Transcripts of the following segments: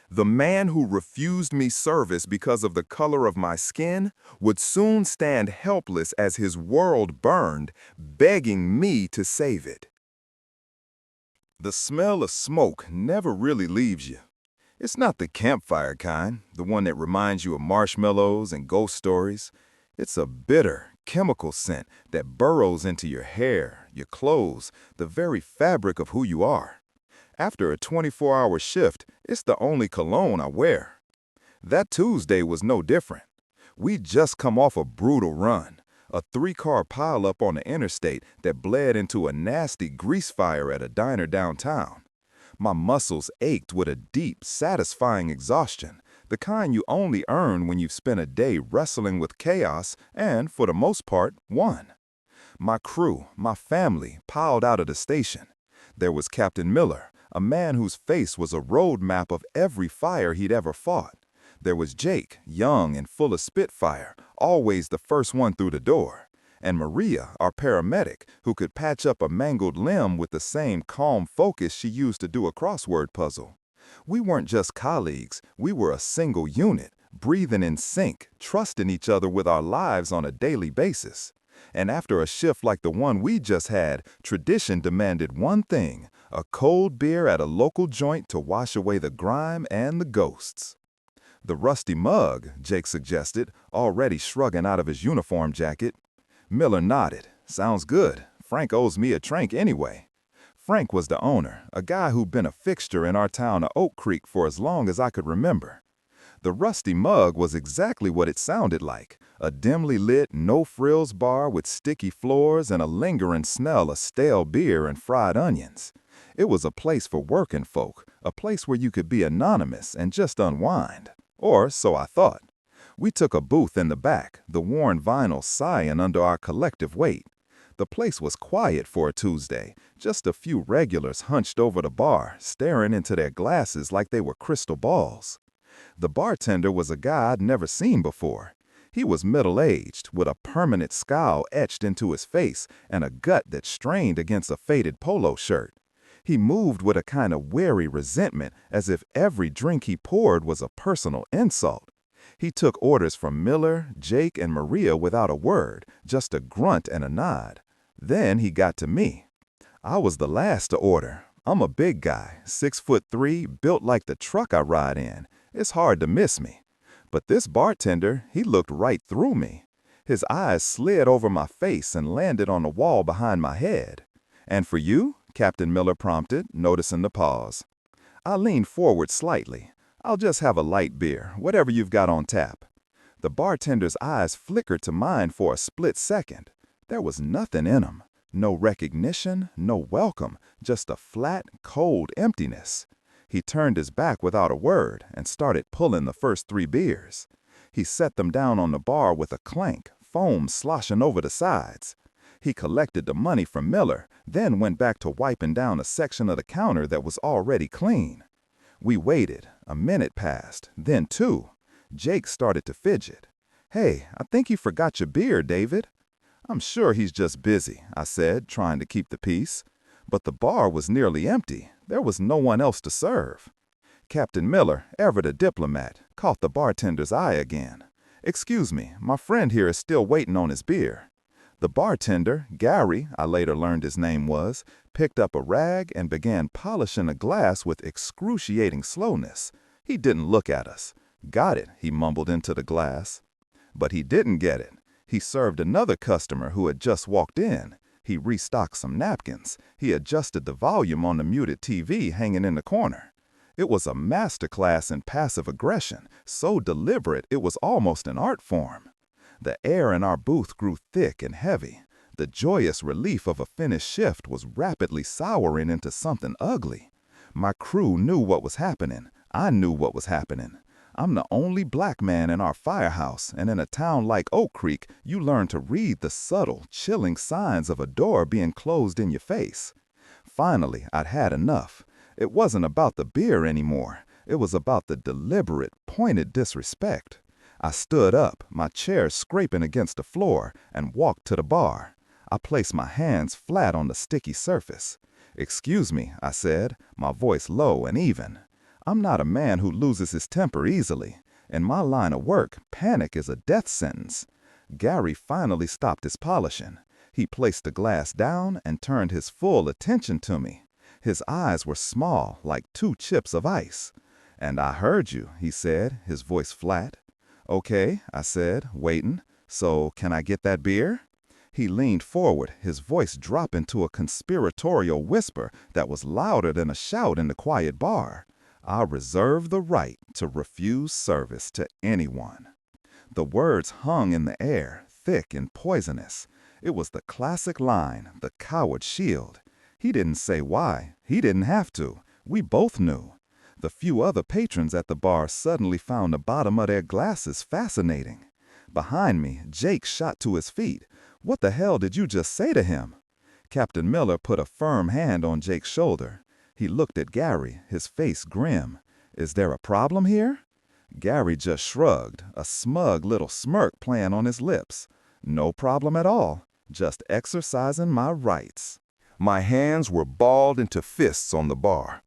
The man who refused me service because of the color of my skin would soon stand helpless as his world burned, begging me to save it. The smell of smoke never really leaves you. It's not the campfire kind, the one that reminds you of marshmallows and ghost stories. It's a bitter, chemical scent that burrows into your hair, your clothes, the very fabric of who you are. After a 24-hour shift, it's the only cologne I wear. That Tuesday was no different. We'd just come off a brutal run, a 3-car pileup on the interstate that bled into a nasty grease fire at a diner downtown. My muscles ached with a deep, satisfying exhaustion, the kind you only earn when you've spent a day wrestling with chaos and, for the most part, won. My crew, my family, piled out of the station. There was Captain Miller, a man whose face was a road map of every fire he'd ever fought. There was Jake, young and full of spitfire, always the first one through the door. And Maria, our paramedic, who could patch up a mangled limb with the same calm focus she used to do a crossword puzzle. We weren't just colleagues, we were a single unit, breathing in sync, trusting each other with our lives on a daily basis. And after a shift like the one we just had, tradition demanded one thing, a cold beer at a local joint to wash away the grime and the ghosts. The rusty mug, Jake suggested, already shrugging out of his uniform jacket. Miller nodded. Sounds good. Frank owes me a drink anyway. Frank was the owner, a guy who'd been a fixture in our town of Oak Creek for as long as I could remember. The rusty mug was exactly what it sounded like, a dimly lit, no-frills bar with sticky floors and a lingering smell of stale beer and fried onions. It was a place for working folk, a place where you could be anonymous and just unwind. Or so I thought. We took a booth in the back, the worn vinyl sighing under our collective weight. The place was quiet for a Tuesday, just a few regulars hunched over the bar, staring into their glasses like they were crystal balls. The bartender was a guy I'd never seen before. He was middle-aged, with a permanent scowl etched into his face and a gut that strained against a faded polo shirt. He moved with a kind of wary resentment, as if every drink he poured was a personal insult. He took orders from Miller, Jake, and Maria without a word, just a grunt and a nod. Then he got to me. I was the last to order. I'm a big guy, 6'3", built like the truck I ride in. It's hard to miss me. But this bartender, he looked right through me. His eyes slid over my face and landed on the wall behind my head. "And for you?" Captain Miller prompted, noticing the pause. I leaned forward slightly. "I'll just have a light beer, whatever you've got on tap." The bartender's eyes flickered to mine for a split second. There was nothing in them. No recognition, no welcome, just a flat, cold emptiness. He turned his back without a word and started pulling the first 3 beers. He set them down on the bar with a clank, foam sloshing over the sides. He collected the money from Miller, then went back to wiping down a section of the counter that was already clean. We waited. A minute passed, then 2. Jake started to fidget. "Hey, I think you forgot your beer, David." "I'm sure he's just busy," I said, trying to keep the peace. But the bar was nearly empty. There was no one else to serve. Captain Miller, ever the diplomat, caught the bartender's eye again. "Excuse me, my friend here is still waiting on his beer." The bartender, Gary, I later learned his name was, picked up a rag and began polishing a glass with excruciating slowness. He didn't look at us. "Got it," he mumbled into the glass. But he didn't get it. He served another customer who had just walked in. He restocked some napkins. He adjusted the volume on the muted TV hanging in the corner. It was a masterclass in passive aggression, so deliberate it was almost an art form. The air in our booth grew thick and heavy. The joyous relief of a finished shift was rapidly souring into something ugly. My crew knew what was happening. I knew what was happening. I'm the only black man in our firehouse, and in a town like Oak Creek, you learn to read the subtle, chilling signs of a door being closed in your face. Finally, I'd had enough. It wasn't about the beer anymore. It was about the deliberate, pointed disrespect. I stood up, my chair scraping against the floor, and walked to the bar. I placed my hands flat on the sticky surface. "Excuse me," I said, my voice low and even. I'm not a man who loses his temper easily. In my line of work, panic is a death sentence. Gary finally stopped his polishing. He placed the glass down and turned his full attention to me. His eyes were small, like 2 chips of ice. "And I heard you," he said, his voice flat. "Okay," I said, waiting. "So can I get that beer?" He leaned forward, his voice dropping to a conspiratorial whisper that was louder than a shout in the quiet bar. "I reserve the right to refuse service to anyone." The words hung in the air, thick and poisonous. It was the classic line, the coward's shield. He didn't say why. He didn't have to. We both knew. The few other patrons at the bar suddenly found the bottom of their glasses fascinating. Behind me, Jake shot to his feet. "What the hell did you just say to him?" Captain Miller put a firm hand on Jake's shoulder. He looked at Gary, his face grim. "Is there a problem here?" Gary just shrugged, a smug little smirk playing on his lips. "No problem at all. Just exercising my rights." My hands were balled into fists on the bar.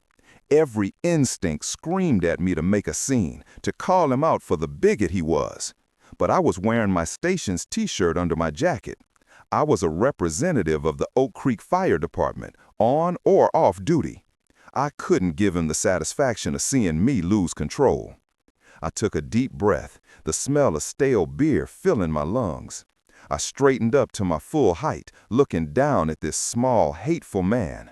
Every instinct screamed at me to make a scene, to call him out for the bigot he was. But I was wearing my station's t-shirt under my jacket. I was a representative of the Oak Creek Fire Department, on or off duty. I couldn't give him the satisfaction of seeing me lose control. I took a deep breath, the smell of stale beer filling my lungs. I straightened up to my full height, looking down at this small, hateful man.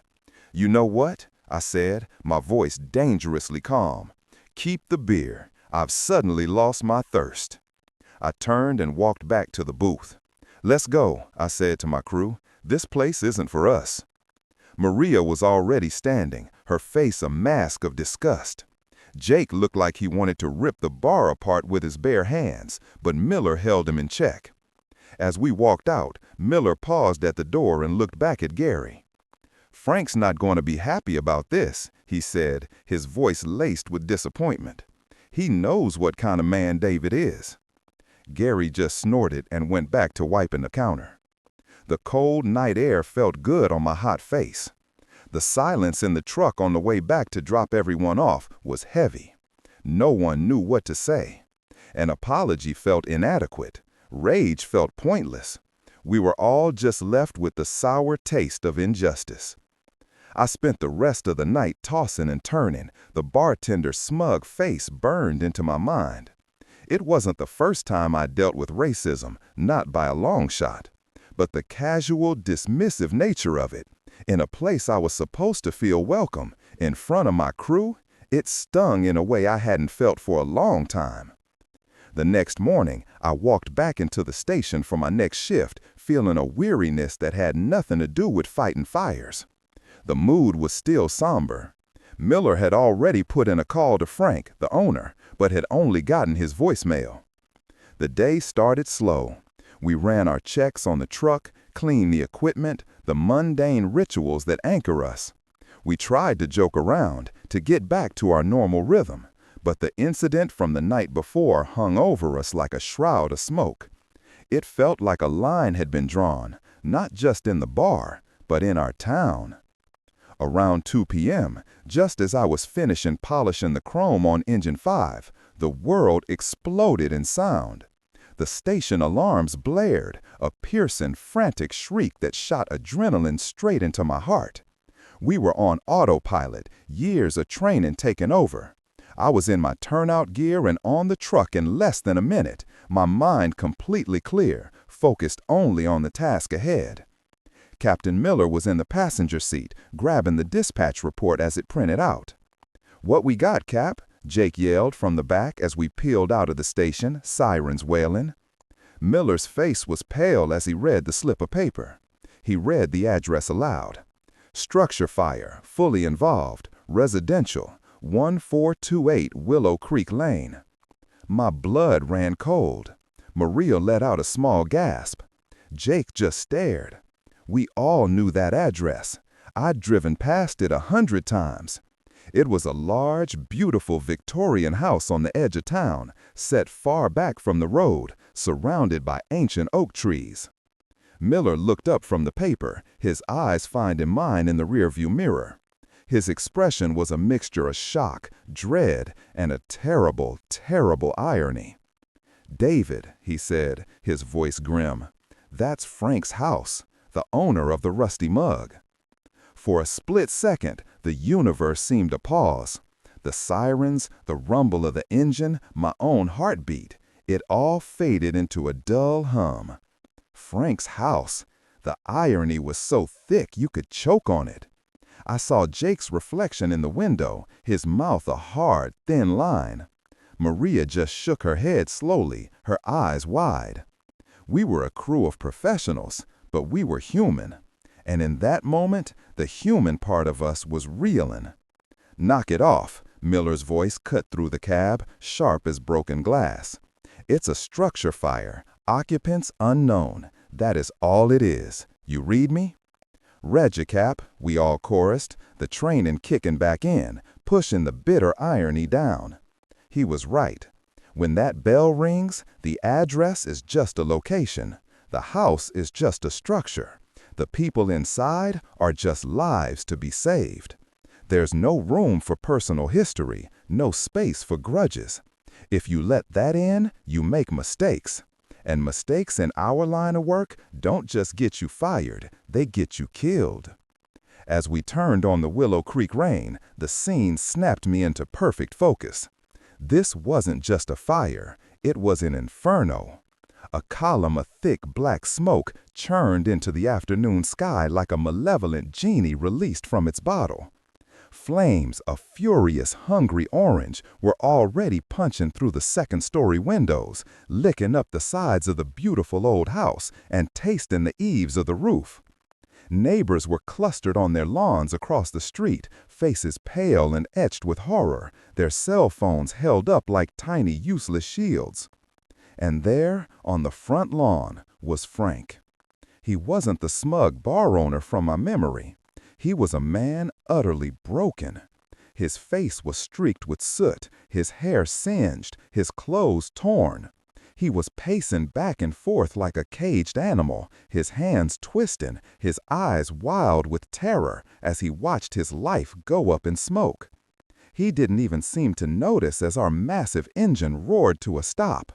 "You know what?" I said, my voice dangerously calm. "Keep the beer. I've suddenly lost my thirst." I turned and walked back to the booth. "Let's go," I said to my crew. "This place isn't for us." Maria was already standing, her face a mask of disgust. Jake looked like he wanted to rip the bar apart with his bare hands, but Miller held him in check. As we walked out, Miller paused at the door and looked back at Gary. "Frank's not going to be happy about this," he said, his voice laced with disappointment. "He knows what kind of man David is." Gary just snorted and went back to wiping the counter. The cold night air felt good on my hot face. The silence in the truck on the way back to drop everyone off was heavy. No one knew what to say. An apology felt inadequate. Rage felt pointless. We were all just left with the sour taste of injustice. I spent the rest of the night tossing and turning. The bartender's smug face burned into my mind. It wasn't the first time I dealt with racism, not by a long shot. But the casual, dismissive nature of it, in a place I was supposed to feel welcome, in front of my crew, it stung in a way I hadn't felt for a long time. The next morning, I walked back into the station for my next shift, feeling a weariness that had nothing to do with fighting fires. The mood was still somber. Miller had already put in a call to Frank, the owner, but had only gotten his voicemail. The day started slow. We ran our checks on the truck, cleaned the equipment, the mundane rituals that anchor us. We tried to joke around, to get back to our normal rhythm, but the incident from the night before hung over us like a shroud of smoke. It felt like a line had been drawn, not just in the bar, but in our town. Around 2 p.m., just as I was finishing polishing the chrome on Engine 5, the world exploded in sound. The station alarms blared, a piercing, frantic shriek that shot adrenaline straight into my heart. We were on autopilot, years of training taken over. I was in my turnout gear and on the truck in less than a minute, my mind completely clear, focused only on the task ahead. Captain Miller was in the passenger seat, grabbing the dispatch report as it printed out. "What we got, Cap?" Jake yelled from the back as we peeled out of the station, sirens wailing. Miller's face was pale as he read the slip of paper. He read the address aloud. "Structure fire, fully involved, residential, 1428 Willow Creek Lane." My blood ran cold. Maria let out a small gasp. Jake just stared. We all knew that address. I'd driven past it 100 times. It was a large, beautiful Victorian house on the edge of town, set far back from the road, surrounded by ancient oak trees. Miller looked up from the paper, his eyes finding mine in the rearview mirror. His expression was a mixture of shock, dread, and a terrible, terrible irony. "David," he said, his voice grim, "that's Frank's house, the owner of the rusty mug." For a split second, the universe seemed to pause. The sirens, the rumble of the engine, my own heartbeat, it all faded into a dull hum. Frank's house. The irony was so thick you could choke on it. I saw Jake's reflection in the window, his mouth a hard, thin line. Maria just shook her head slowly, her eyes wide. We were a crew of professionals, but we were human. And in that moment, the human part of us was reeling. "Knock it off," Miller's voice cut through the cab, sharp as broken glass. "It's a structure fire, occupants unknown. That is all it is. You read me?" "Reggie Cap," we all chorused, the training kicking back in, pushing the bitter irony down. He was right. When that bell rings, the address is just a location. The house is just a structure. The people inside are just lives to be saved. There's no room for personal history, no space for grudges. If you let that in, you make mistakes. And mistakes in our line of work don't just get you fired, they get you killed. As we turned on the Willow Creek Rain, the scene snapped me into perfect focus. This wasn't just a fire, it was an inferno. A column of thick black smoke churned into the afternoon sky like a malevolent genie released from its bottle. Flames, a furious, hungry orange, were already punching through the second-story windows, licking up the sides of the beautiful old house and tasting the eaves of the roof. Neighbors were clustered on their lawns across the street, faces pale and etched with horror, their cell phones held up like tiny, useless shields. And there, on the front lawn, was Frank. He wasn't the smug bar owner from my memory. He was a man utterly broken. His face was streaked with soot, his hair singed, his clothes torn. He was pacing back and forth like a caged animal, his hands twisting, his eyes wild with terror as he watched his life go up in smoke. He didn't even seem to notice as our massive engine roared to a stop.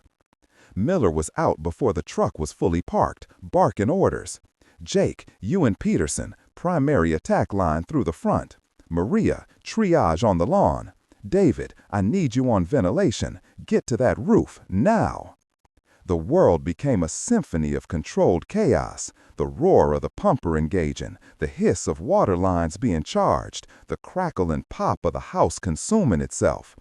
Miller was out before the truck was fully parked, barking orders. "Jake, you and Peterson, primary attack line through the front. Maria, triage on the lawn. David, I need you on ventilation. Get to that roof, now." The world became a symphony of controlled chaos, the roar of the pumper engaging, the hiss of water lines being charged, the crackle and pop of the house consuming itself.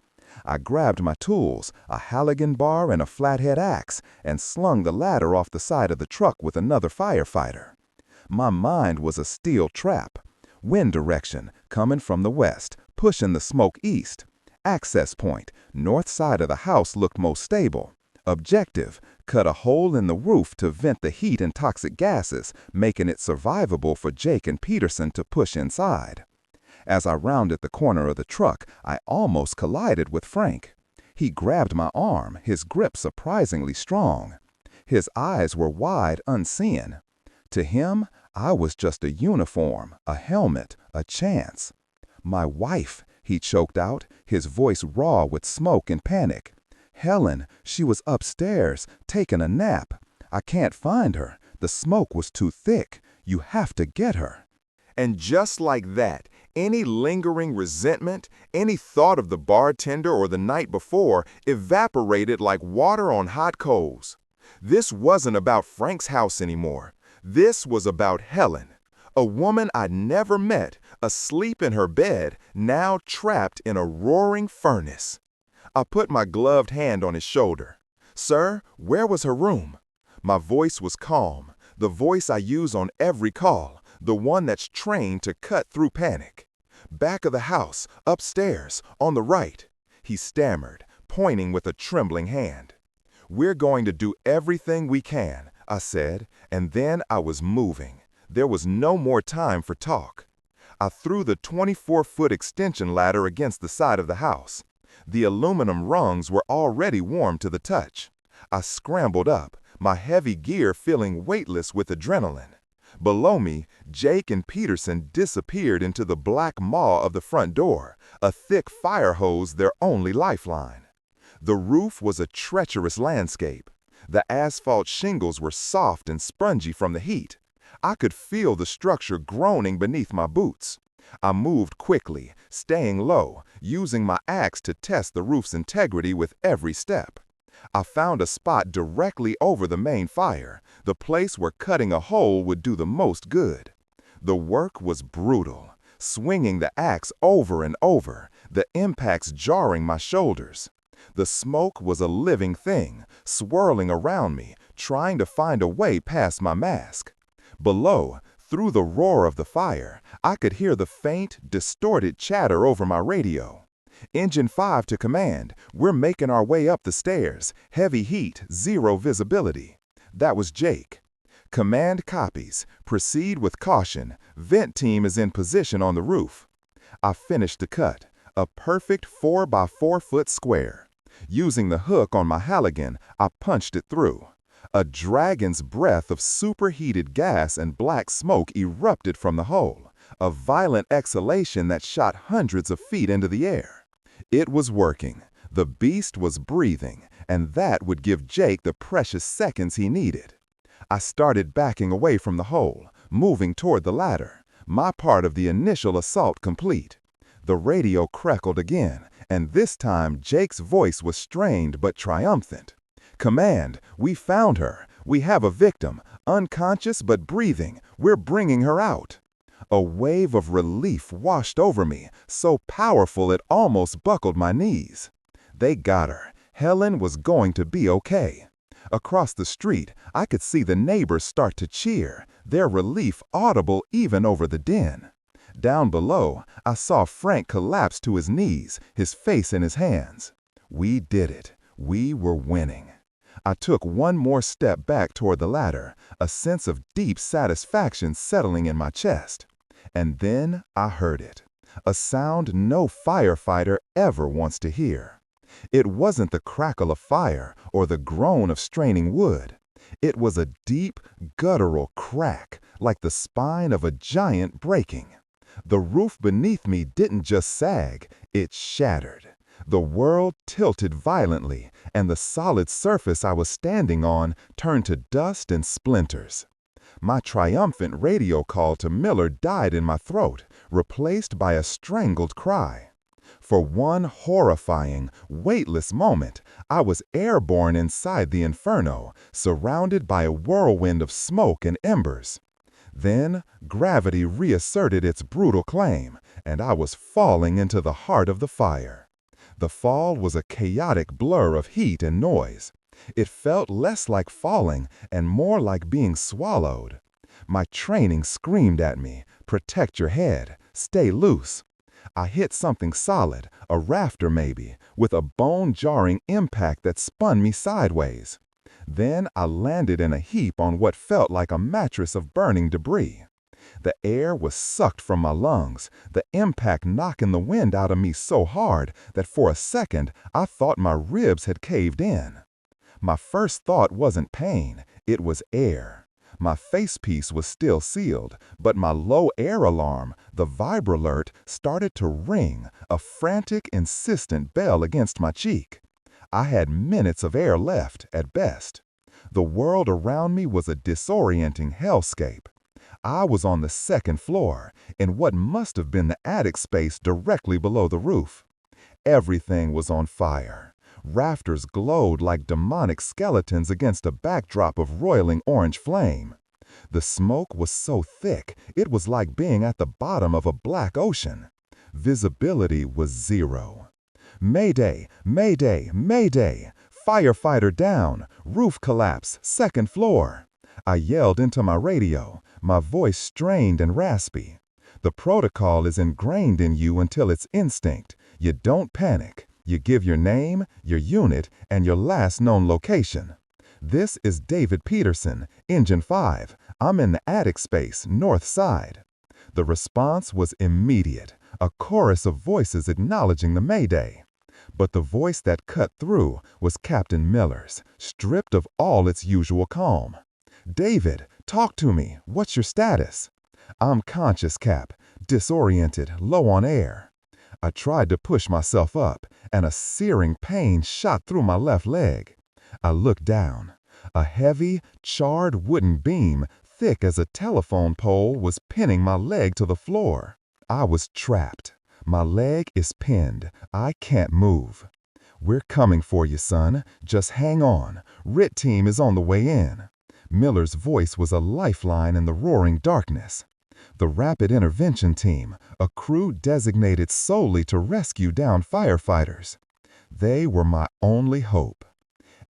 I grabbed my tools, a Halligan bar and a flathead axe, and slung the latter off the side of the truck with another firefighter. My mind was a steel trap. Wind direction, coming from the west, pushing the smoke east. Access point, north side of the house looked most stable. Objective, cut a hole in the roof to vent the heat and toxic gases, making it survivable for Jake and Peterson to push inside. As I rounded the corner of the truck, I almost collided with Frank. He grabbed my arm, his grip surprisingly strong. His eyes were wide, unseeing. To him, I was just a uniform, a helmet, a chance. "My wife," he choked out, his voice raw with smoke and panic. "Helen, she was upstairs, taking a nap. I can't find her. The smoke was too thick. You have to get her." And just like that, any lingering resentment, any thought of the bartender or the night before evaporated like water on hot coals. This wasn't about Frank's house anymore. This was about Helen, a woman I'd never met, asleep in her bed, now trapped in a roaring furnace. I put my gloved hand on his shoulder. "Sir, where was her room?" My voice was calm, the voice I use on every call, the one that's trained to cut through panic. "Back of the house, upstairs, on the right," he stammered, pointing with a trembling hand. "We're going to do everything we can," I said, and then I was moving. There was no more time for talk. I threw the 24-foot extension ladder against the side of the house. The aluminum rungs were already warm to the touch. I scrambled up, my heavy gear feeling weightless with adrenaline. Below me, Jake and Peterson disappeared into the black maw of the front door, a thick fire hose their only lifeline. The roof was a treacherous landscape. The asphalt shingles were soft and spongy from the heat. I could feel the structure groaning beneath my boots. I moved quickly, staying low, using my axe to test the roof's integrity with every step. I found a spot directly over the main fire, the place where cutting a hole would do the most good. The work was brutal, swinging the axe over and over, the impacts jarring my shoulders. The smoke was a living thing, swirling around me, trying to find a way past my mask. Below, through the roar of the fire, I could hear the faint, distorted chatter over my radio. "Engine 5 to command. We're making our way up the stairs. Heavy heat, zero visibility." That was Jake. "Command copies. Proceed with caution. Vent team is in position on the roof." I finished the cut, a perfect 4 by 4 foot square. Using the hook on my Halligan, I punched it through. A dragon's breath of superheated gas and black smoke erupted from the hole, a violent exhalation that shot hundreds of feet into the air. It was working. The beast was breathing, and that would give Jake the precious seconds he needed. I started backing away from the hole, moving toward the ladder, my part of the initial assault complete. The radio crackled again, and this time Jake's voice was strained but triumphant. "Command, we found her. We have a victim, unconscious but breathing. We're bringing her out." A wave of relief washed over me, so powerful it almost buckled my knees. They got her. Helen was going to be okay. Across the street, I could see the neighbors start to cheer, their relief audible even over the din. Down below, I saw Frank collapse to his knees, his face in his hands. We did it. We were winning. I took one more step back toward the ladder, a sense of deep satisfaction settling in my chest. And then I heard it, a sound no firefighter ever wants to hear. It wasn't the crackle of fire or the groan of straining wood. It was a deep, guttural crack, like the spine of a giant breaking. The roof beneath me didn't just sag, it shattered. The world tilted violently, and the solid surface I was standing on turned to dust and splinters. My triumphant radio call to Miller died in my throat, replaced by a strangled cry. For one horrifying, weightless moment, I was airborne inside the inferno, surrounded by a whirlwind of smoke and embers. Then, gravity reasserted its brutal claim, and I was falling into the heart of the fire. The fall was a chaotic blur of heat and noise. It felt less like falling and more like being swallowed. My training screamed at me, "Protect your head, stay loose." I hit something solid, a rafter maybe, with a bone-jarring impact that spun me sideways. Then I landed in a heap on what felt like a mattress of burning debris. The air was sucked from my lungs, the impact knocking the wind out of me so hard that for a second I thought my ribs had caved in. My first thought wasn't pain, it was air. My facepiece was still sealed, but my low air alarm, the vibralert, started to ring, a frantic, insistent bell against my cheek. I had minutes of air left, at best. The world around me was a disorienting hellscape. I was on the second floor, in what must have been the attic space directly below the roof. Everything was on fire. Rafters glowed like demonic skeletons against a backdrop of roiling orange flame. The smoke was so thick, it was like being at the bottom of a black ocean. Visibility was zero. "Mayday! Mayday! Mayday! Firefighter down! Roof collapse! Second floor!" I yelled into my radio, my voice strained and raspy. The protocol is ingrained in you until it's instinct. You don't panic. You give your name, your unit, and your last known location. "This is David Peterson, Engine 5. I'm in the attic space, north side." The response was immediate, a chorus of voices acknowledging the mayday. But the voice that cut through was Captain Miller's, stripped of all its usual calm. "David, Talk to me. What's your status? I'm conscious, Cap, disoriented, low on air. I tried to push myself up, and a searing pain shot through my left leg. I looked down. A heavy, charred wooden beam, thick as a telephone pole, was pinning my leg to the floor. I was trapped. My leg is pinned. I can't move. We're coming for you, son. Just hang on. RIT team is on the way in. Miller's voice was a lifeline in the roaring darkness. The Rapid Intervention Team, a crew designated solely to rescue downed firefighters. They were my only hope.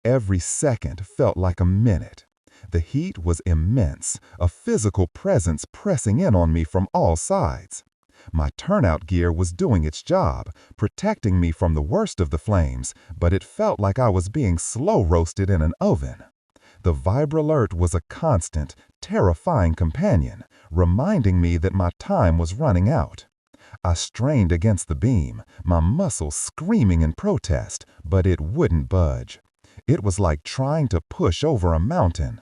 Every second felt like a minute. The heat was immense, a physical presence pressing in on me from all sides. My turnout gear was doing its job, protecting me from the worst of the flames, but it felt like I was being slow roasted in an oven. The Vibralert was a constant, terrifying companion, reminding me that my time was running out. I strained against the beam, my muscles screaming in protest, but it wouldn't budge. It was like trying to push over a mountain.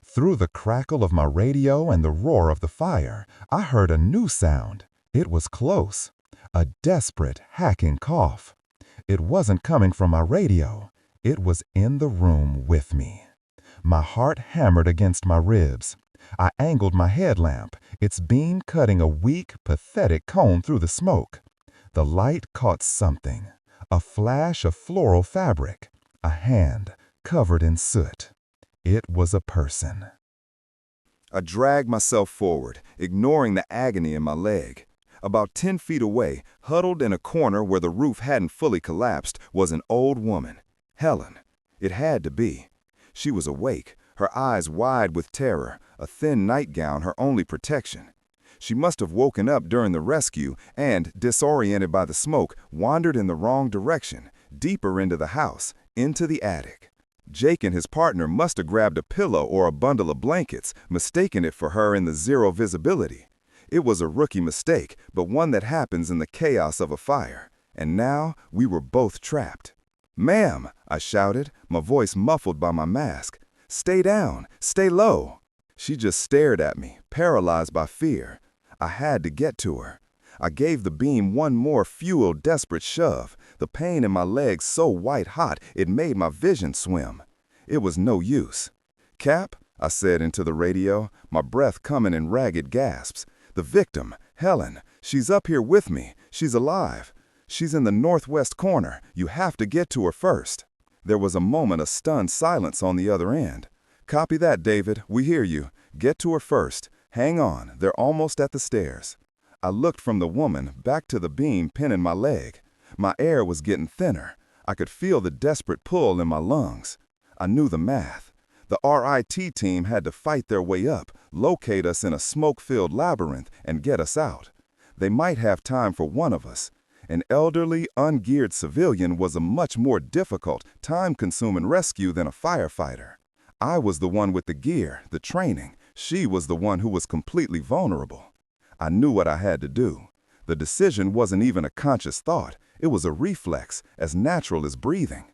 Through the crackle of my radio and the roar of the fire, I heard a new sound. It was close. A desperate, hacking cough. It wasn't coming from my radio. It was in the room with me. My heart hammered against my ribs. I angled my headlamp, its beam cutting a weak, pathetic cone through the smoke. The light caught something. A flash of floral fabric. A hand covered in soot. It was a person. I dragged myself forward, ignoring the agony in my leg. About 10 feet away, huddled in a corner where the roof hadn't fully collapsed, was an old woman. Helen. It had to be. She was awake, her eyes wide with terror, a thin nightgown her only protection. She must have woken up during the rescue and, disoriented by the smoke, wandered in the wrong direction, deeper into the house, into the attic. Jake and his partner must have grabbed a pillow or a bundle of blankets, mistaken it for her in the zero visibility. It was a rookie mistake, but one that happens in the chaos of a fire. And now we were both trapped. "Ma'am," I shouted, my voice muffled by my mask. "Stay down, stay low." She just stared at me, paralyzed by fear. I had to get to her. I gave the beam one more fueled, desperate shove, the pain in my legs so white-hot it made my vision swim. It was no use. "Cap," I said into the radio, my breath coming in ragged gasps. "The victim, Helen, she's up here with me. She's alive. She's in the northwest corner. You have to get to her first." There was a moment of stunned silence on the other end. "Copy that, David. We hear you. Get to her first. Hang on. They're almost at the stairs." I looked from the woman back to the beam pinning my leg. My air was getting thinner. I could feel the desperate pull in my lungs. I knew the math. The RIT team had to fight their way up, locate us in a smoke-filled labyrinth, and get us out. They might have time for one of us. An elderly, ungeared civilian was a much more difficult, time-consuming rescue than a firefighter. I was the one with the gear, the training. She was the one who was completely vulnerable. I knew what I had to do. The decision wasn't even a conscious thought. It was a reflex, as natural as breathing.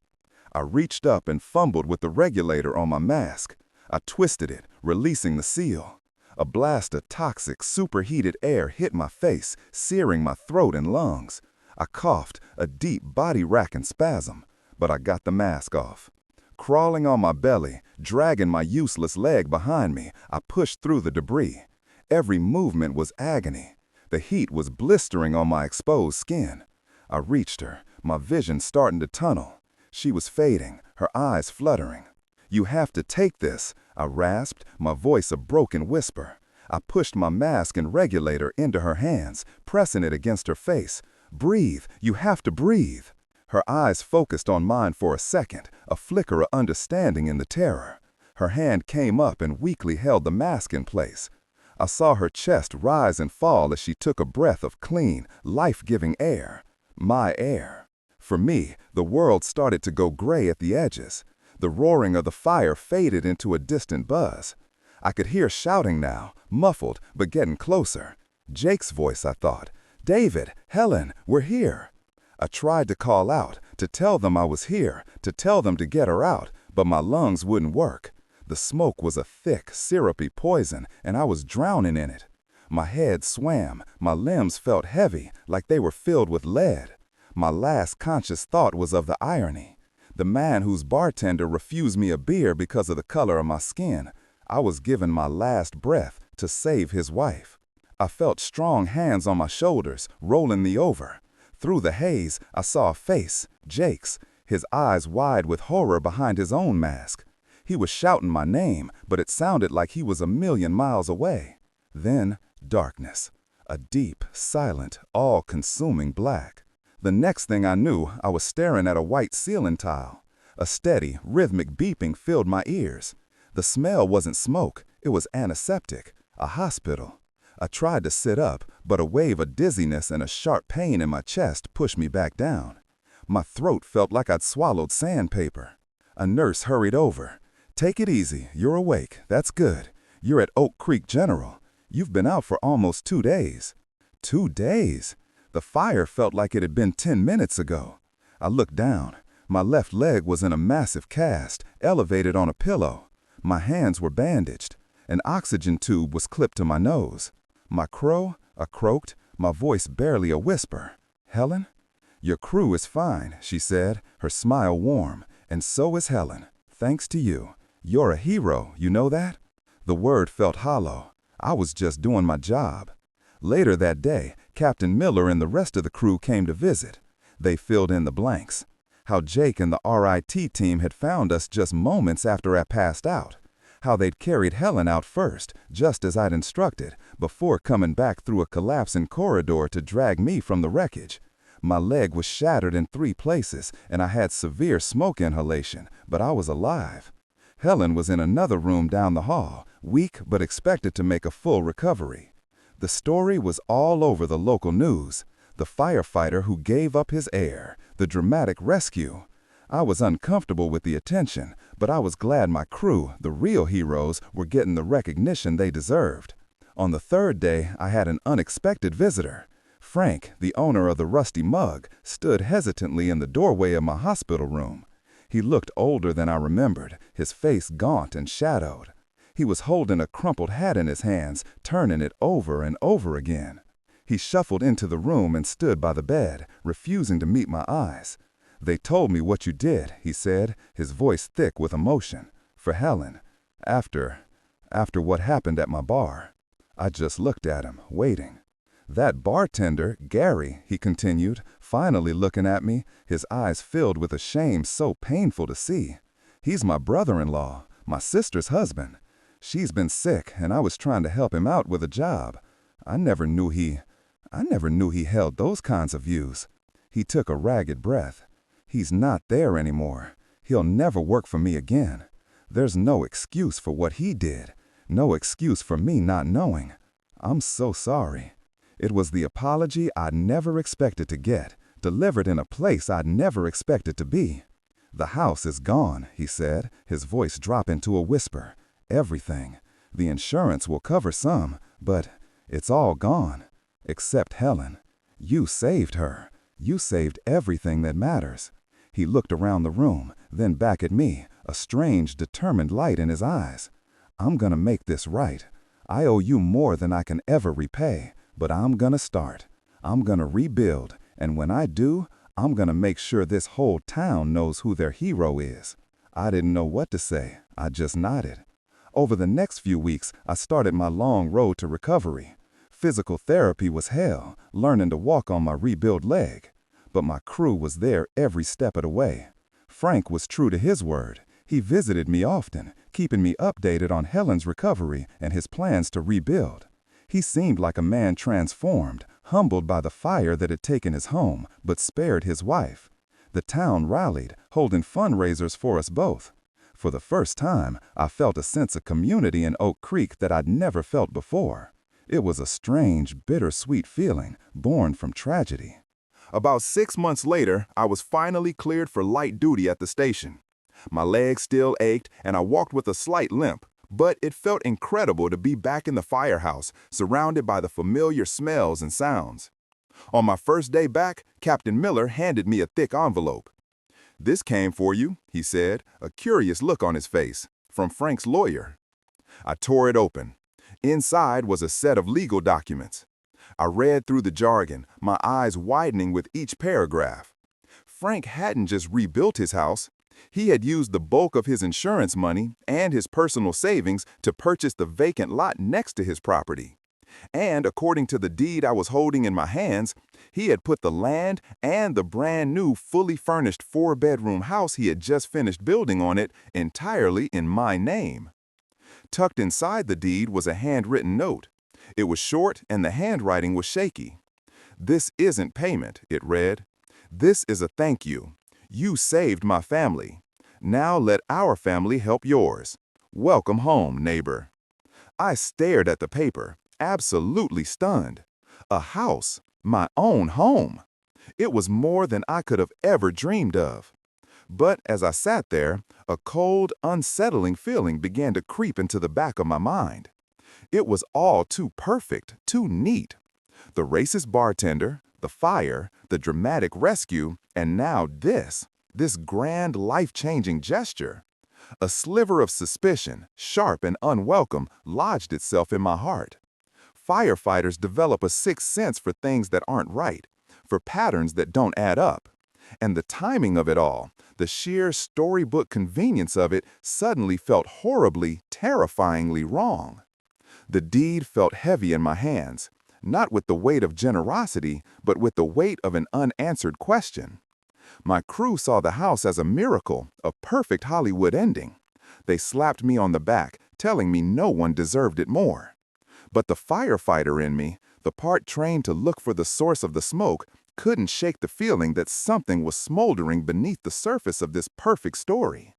I reached up and fumbled with the regulator on my mask. I twisted it, releasing the seal. A blast of toxic, superheated air hit my face, searing my throat and lungs. I coughed, a deep body-racking spasm, but I got the mask off. Crawling on my belly, dragging my useless leg behind me, I pushed through the debris. Every movement was agony. The heat was blistering on my exposed skin. I reached her, my vision starting to tunnel. She was fading, her eyes fluttering. "You have to take this," I rasped, my voice a broken whisper. I pushed my mask and regulator into her hands, pressing it against her face. "Breathe, you have to breathe." Her eyes focused on mine for a second, a flicker of understanding in the terror. Her hand came up and weakly held the mask in place. I saw her chest rise and fall as she took a breath of clean, life-giving air. My air. For me, the world started to go gray at the edges. The roaring of the fire faded into a distant buzz. I could hear shouting now, muffled, but getting closer. Jake's voice, I thought. "David, Helen, we're here." I tried to call out, to tell them I was here, to tell them to get her out, but my lungs wouldn't work. The smoke was a thick, syrupy poison, and I was drowning in it. My head swam, my limbs felt heavy, like they were filled with lead. My last conscious thought was of the irony. The man whose bartender refused me a beer because of the color of my skin, I was given my last breath to save his wife. I felt strong hands on my shoulders, rolling me over. Through the haze, I saw a face, Jake's, his eyes wide with horror behind his own mask. He was shouting my name, but it sounded like he was a million miles away. Then, darkness. A deep, silent, all-consuming black. The next thing I knew, I was staring at a white ceiling tile. A steady, rhythmic beeping filled my ears. The smell wasn't smoke, it was antiseptic, a hospital. I tried to sit up, but a wave of dizziness and a sharp pain in my chest pushed me back down. My throat felt like I'd swallowed sandpaper. A nurse hurried over. "Take it easy, you're awake, that's good. You're at Oak Creek General. You've been out for almost 2 days." 2 days? The fire felt like it had been 10 minutes ago. I looked down. My left leg was in a massive cast, elevated on a pillow. My hands were bandaged. An oxygen tube was clipped to my nose. I croaked, my voice barely a whisper. "Helen?" "Your crew is fine," she said, her smile warm, "and so is Helen. Thanks to you. You're a hero, you know that?" The word felt hollow. I was just doing my job. Later that day, Captain Miller and the rest of the crew came to visit. They filled in the blanks. How Jake and the RIT team had found us just moments after I passed out. How they'd carried Helen out first, just as I'd instructed, before coming back through a collapsing corridor to drag me from the wreckage. My leg was shattered in 3 places, and I had severe smoke inhalation, but I was alive. Helen was in another room down the hall, weak but expected to make a full recovery. The story was all over the local news. The firefighter who gave up his air, the dramatic rescue. I was uncomfortable with the attention, but I was glad my crew, the real heroes, were getting the recognition they deserved. On the 3rd day, I had an unexpected visitor. Frank, the owner of the Rusty Mug, stood hesitantly in the doorway of my hospital room. He looked older than I remembered, his face gaunt and shadowed. He was holding a crumpled hat in his hands, turning it over and over again. He shuffled into the room and stood by the bed, refusing to meet my eyes. "They told me what you did," he said, his voice thick with emotion. "For Helen. After what happened at my bar." I just looked at him, waiting. "That bartender, Gary," he continued, finally looking at me, his eyes filled with a shame so painful to see. "He's my brother-in-law, my sister's husband. She's been sick, and I was trying to help him out with a job. I never knew he held those kinds of views." He took a ragged breath. "He's not there anymore. He'll never work for me again. There's no excuse for what he did, no excuse for me not knowing. I'm so sorry." It was the apology I'd never expected to get, delivered in a place I'd never expected to be. "The house is gone," he said, his voice dropping to a whisper. "Everything. The insurance will cover some, but it's all gone. Except Helen. You saved her. You saved everything that matters." He looked around the room, then back at me, a strange, determined light in his eyes. "I'm gonna make this right. I owe you more than I can ever repay, but I'm gonna start. I'm gonna rebuild, and when I do, I'm gonna make sure this whole town knows who their hero is." I didn't know what to say. I just nodded. Over the next few weeks, I started my long road to recovery. Physical therapy was hell, learning to walk on my rebuilt leg. But my crew was there every step of the way. Frank was true to his word. He visited me often, keeping me updated on Helen's recovery and his plans to rebuild. He seemed like a man transformed, humbled by the fire that had taken his home, but spared his wife. The town rallied, holding fundraisers for us both. For the first time, I felt a sense of community in Oak Creek that I'd never felt before. It was a strange, bittersweet feeling, born from tragedy. About 6 months later, I was finally cleared for light duty at the station. My legs still ached, and I walked with a slight limp, but it felt incredible to be back in the firehouse, surrounded by the familiar smells and sounds. On my first day back, Captain Miller handed me a thick envelope. "This came for you," he said, a curious look on his face. from Frank's lawyer. I tore it open. Inside was a set of legal documents. I read through the jargon, my eyes widening with each paragraph. Frank hadn't just rebuilt his house. He had used the bulk of his insurance money and his personal savings to purchase the vacant lot next to his property. And according to the deed I was holding in my hands, he had put the land and the brand new fully furnished 4-bedroom house he had just finished building on it entirely in my name. Tucked inside the deed was a handwritten note. It was short and the handwriting was shaky. "This isn't payment," it read. "This is a thank you. You saved my family. Now let our family help yours. Welcome home, neighbor." I stared at the paper, absolutely stunned. A house, my own home. It was more than I could have ever dreamed of. But as I sat there, a cold, unsettling feeling began to creep into the back of my mind. It was all too perfect, too neat. The racist bartender, the fire, the dramatic rescue, and now this grand, life-changing gesture. A sliver of suspicion, sharp and unwelcome, lodged itself in my heart. Firefighters develop a sixth sense for things that aren't right, for patterns that don't add up. And the timing of it all, the sheer storybook convenience of it, suddenly felt horribly, terrifyingly wrong. The deed felt heavy in my hands, not with the weight of generosity, but with the weight of an unanswered question. My crew saw the house as a miracle, a perfect Hollywood ending. They slapped me on the back, telling me no one deserved it more. But the firefighter in me, the part trained to look for the source of the smoke, couldn't shake the feeling that something was smoldering beneath the surface of this perfect story.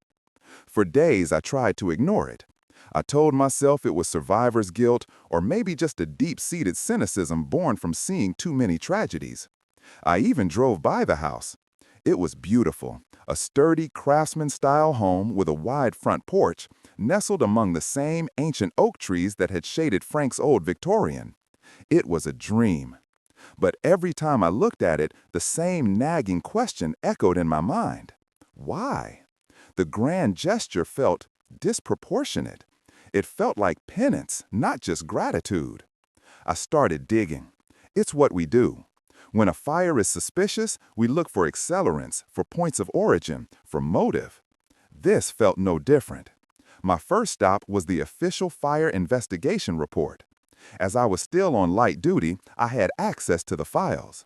For days I tried to ignore it. I told myself it was survivor's guilt or maybe just a deep-seated cynicism born from seeing too many tragedies. I even drove by the house. It was beautiful, a sturdy craftsman-style home with a wide front porch, nestled among the same ancient oak trees that had shaded Frank's old Victorian. It was a dream. But every time I looked at it, the same nagging question echoed in my mind. Why? The grand gesture felt disproportionate. It felt like penance, not just gratitude. I started digging. It's what we do. When a fire is suspicious, we look for accelerants, for points of origin, for motive. This felt no different. My first stop was the official fire investigation report. As I was still on light duty, I had access to the files.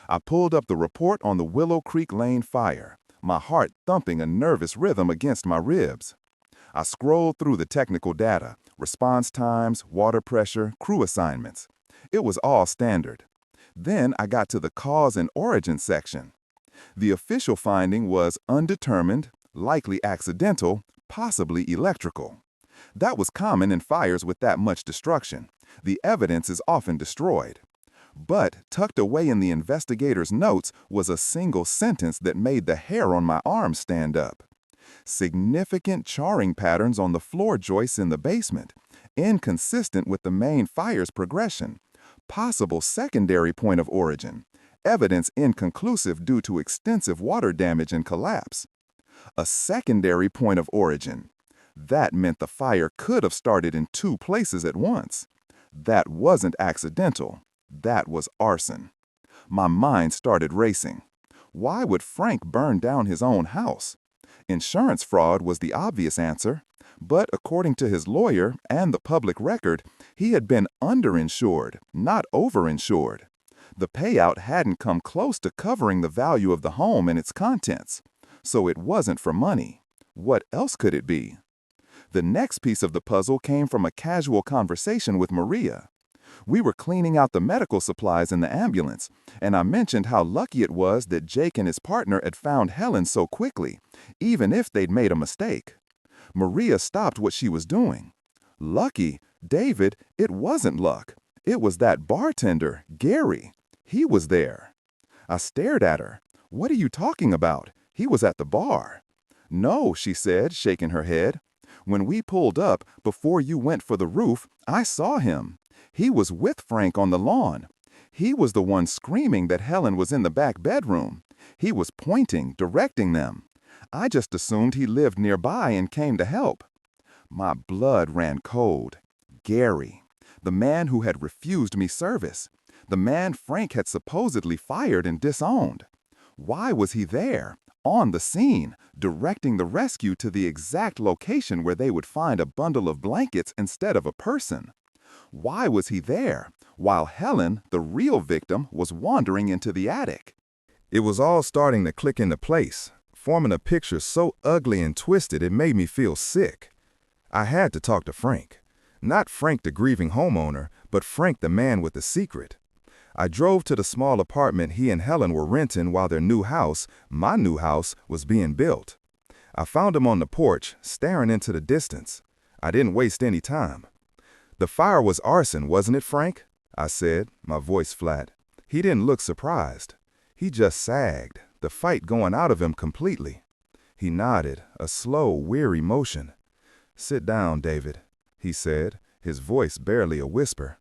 I pulled up the report on the Willow Creek Lane fire, my heart thumping a nervous rhythm against my ribs. I scrolled through the technical data, response times, water pressure, crew assignments. It was all standard. Then I got to the cause and origin section. The official finding was undetermined, likely accidental, possibly electrical. That was common in fires with that much destruction. The evidence is often destroyed. But tucked away in the investigator's notes was a single sentence that made the hair on my arm stand up. Significant charring patterns on the floor joists in the basement, inconsistent with the main fire's progression. Possible secondary point of origin. Evidence inconclusive due to extensive water damage and collapse. A secondary point of origin. That meant the fire could have started in two places at once. That wasn't accidental. That was arson. My mind started racing. Why would Frank burn down his own house? Insurance fraud was the obvious answer, but according to his lawyer and the public record, he had been underinsured, not overinsured. The payout hadn't come close to covering the value of the home and its contents, so it wasn't for money. What else could it be? The next piece of the puzzle came from a casual conversation with Maria. We were cleaning out the medical supplies in the ambulance, and I mentioned how lucky it was that Jake and his partner had found Helen so quickly, even if they'd made a mistake. Maria stopped what she was doing. Lucky? David, it wasn't luck. It was that bartender, Gary. He was there. I stared at her. What are you talking about? He was at the bar. No, she said, shaking her head. When we pulled up, before you went for the roof, I saw him. He was with Frank on the lawn. He was the one screaming that Helen was in the back bedroom. He was pointing, directing them. I just assumed he lived nearby and came to help. My blood ran cold. Gary, the man who had refused me service, the man Frank had supposedly fired and disowned. Why was he there, on the scene, directing the rescue to the exact location where they would find a bundle of blankets instead of a person? Why was he there, while Helen, the real victim, was wandering into the attic? It was all starting to click into place, forming a picture so ugly and twisted it made me feel sick. I had to talk to Frank. Not Frank the grieving homeowner, but Frank the man with the secret. I drove to the small apartment he and Helen were renting while their new house, my new house, was being built. I found him on the porch, staring into the distance. I didn't waste any time. "The fire was arson, wasn't it, Frank?" I said, my voice flat. He didn't look surprised. He just sagged, the fight going out of him completely. He nodded, a slow, weary motion. "Sit down, David," he said, his voice barely a whisper.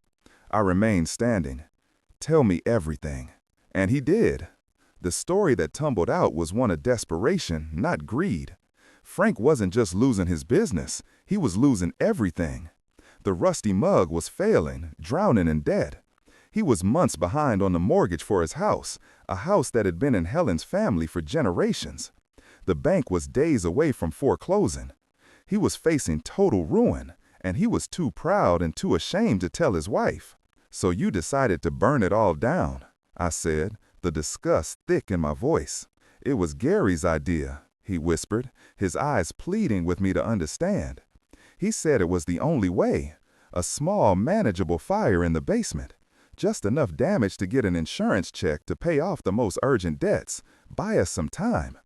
I remained standing. "Tell me everything." And he did. The story that tumbled out was one of desperation, not greed. Frank wasn't just losing his business, he was losing everything. The rusty mug was failing, drowning in debt. He was months behind on the mortgage for his house, a house that had been in Helen's family for generations. The bank was days away from foreclosing. He was facing total ruin, and he was too proud and too ashamed to tell his wife. "So you decided to burn it all down," I said, the disgust thick in my voice. "It was Gary's idea," he whispered, his eyes pleading with me to understand. "He said it was the only way. A small, manageable fire in the basement. Just enough damage to get an insurance check to pay off the most urgent debts, buy us some time.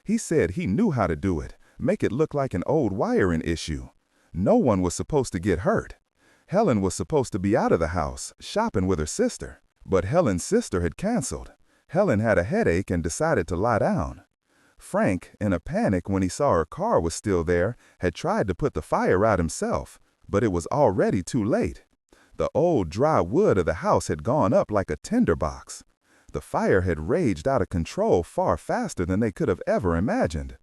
He said he knew how to do it, make it look like an old wiring issue. No one was supposed to get hurt. Helen was supposed to be out of the house, shopping with her sister. But Helen's sister had canceled. Helen had a headache and decided to lie down. Frank, in a panic when he saw her car was still there, had tried to put the fire out himself, but it was already too late. The old dry wood of the house had gone up like a tinderbox. The fire had raged out of control far faster than they could have ever imagined.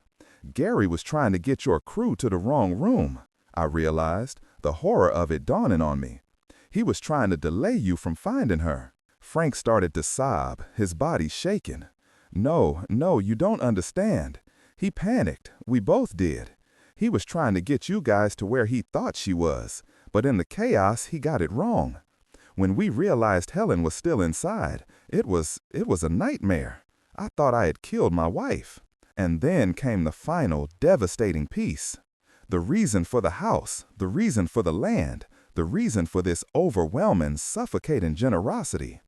Gary was trying to get your crew to the wrong room, I realized, the horror of it dawning on me. He was trying to delay you from finding her. Frank started to sob, his body shaking. No, you don't understand. He panicked. We both did. He was trying to get you guys to where he thought she was, but in the chaos, he got it wrong. When we realized Helen was still inside, it was a nightmare. I thought I had killed my wife. And then came the final, devastating piece. The reason for the house, the reason for the land, the reason for this overwhelming, suffocating generosity.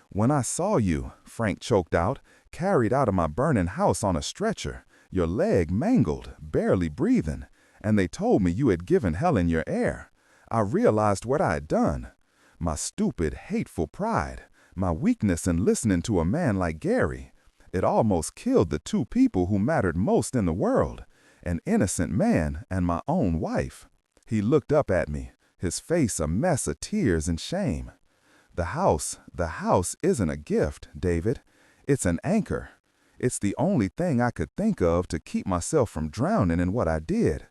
When I saw you," Frank choked out, "carried out of my burning house on a stretcher, your leg mangled, barely breathing, and they told me you had given Helen your heir, I realized what I had done. My stupid, hateful pride, my weakness in listening to a man like Gary. It almost killed the two people who mattered most in the world, an innocent man and my own wife." He looked up at me, his face a mess of tears and shame. The house isn't a gift, David. It's an anchor. It's the only thing I could think of to keep myself from drowning in what I did.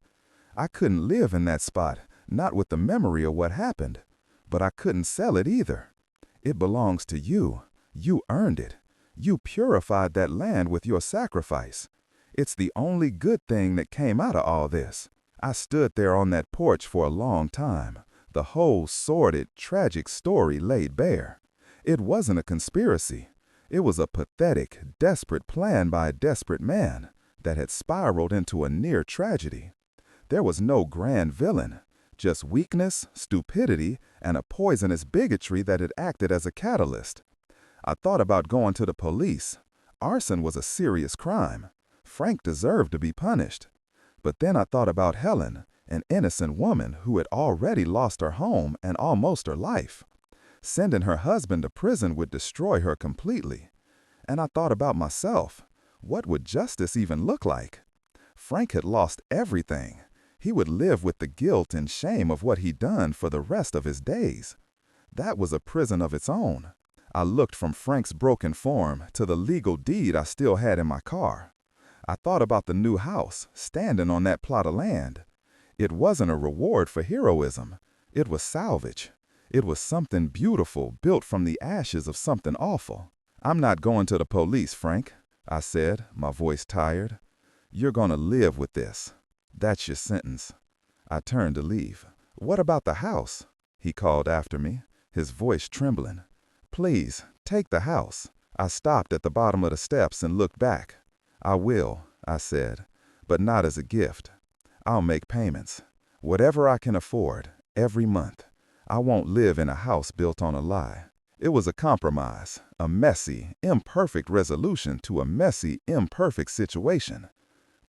I couldn't live in that spot, not with the memory of what happened. But I couldn't sell it either. It belongs to you. You earned it. You purified that land with your sacrifice. It's the only good thing that came out of all this. I stood there on that porch for a long time, the whole sordid, tragic story laid bare. It wasn't a conspiracy. It was a pathetic, desperate plan by a desperate man that had spiraled into a near tragedy. There was no grand villain, just weakness, stupidity, and a poisonous bigotry that had acted as a catalyst. I thought about going to the police. Arson was a serious crime. Frank deserved to be punished. But then I thought about Helen, an innocent woman who had already lost her home and almost her life. Sending her husband to prison would destroy her completely. And I thought about myself. What would justice even look like? Frank had lost everything. He would live with the guilt and shame of what he'd done for the rest of his days. That was a prison of its own. I looked from Frank's broken form to the legal deed I still had in my car. I thought about the new house, standing on that plot of land. It wasn't a reward for heroism. It was salvage. It was something beautiful built from the ashes of something awful. "I'm not going to the police, Frank," I said, my voice tired. "You're going to live with this. That's your sentence." I turned to leave. "What about the house?" he called after me, his voice trembling. "Please, take the house." I stopped at the bottom of the steps and looked back. "I will," I said, "but not as a gift. I'll make payments, whatever I can afford, every month. I won't live in a house built on a lie." It was a compromise, a messy, imperfect resolution to a messy, imperfect situation.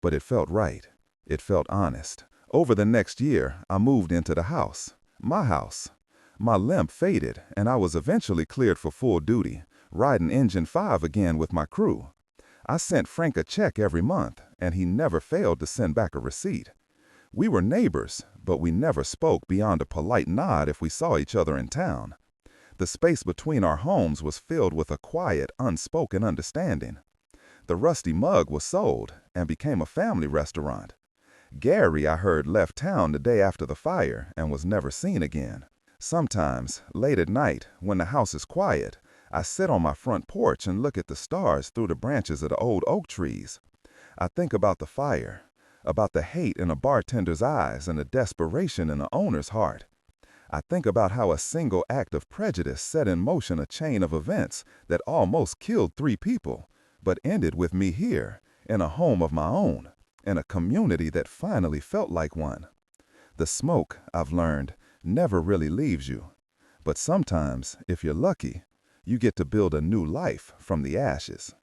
But it felt right. It felt honest. Over the next year, I moved into the house. My house. My limp faded, and I was eventually cleared for full duty, riding Engine 5 again with my crew. I sent Frank a check every month, and he never failed to send back a receipt. We were neighbors, but we never spoke beyond a polite nod if we saw each other in town. The space between our homes was filled with a quiet, unspoken understanding. The Rusty Mug was sold and became a family restaurant. Gary, I heard, left town the day after the fire and was never seen again. Sometimes, late at night, when the house is quiet, I sit on my front porch and look at the stars through the branches of the old oak trees. I think about the fire, about the hate in a bartender's eyes and the desperation in the owner's heart. I think about how a single act of prejudice set in motion a chain of events that almost killed 3 people, but ended with me here, in a home of my own, in a community that finally felt like one. The smoke, I've learned, never really leaves you. But sometimes, if you're lucky, you get to build a new life from the ashes.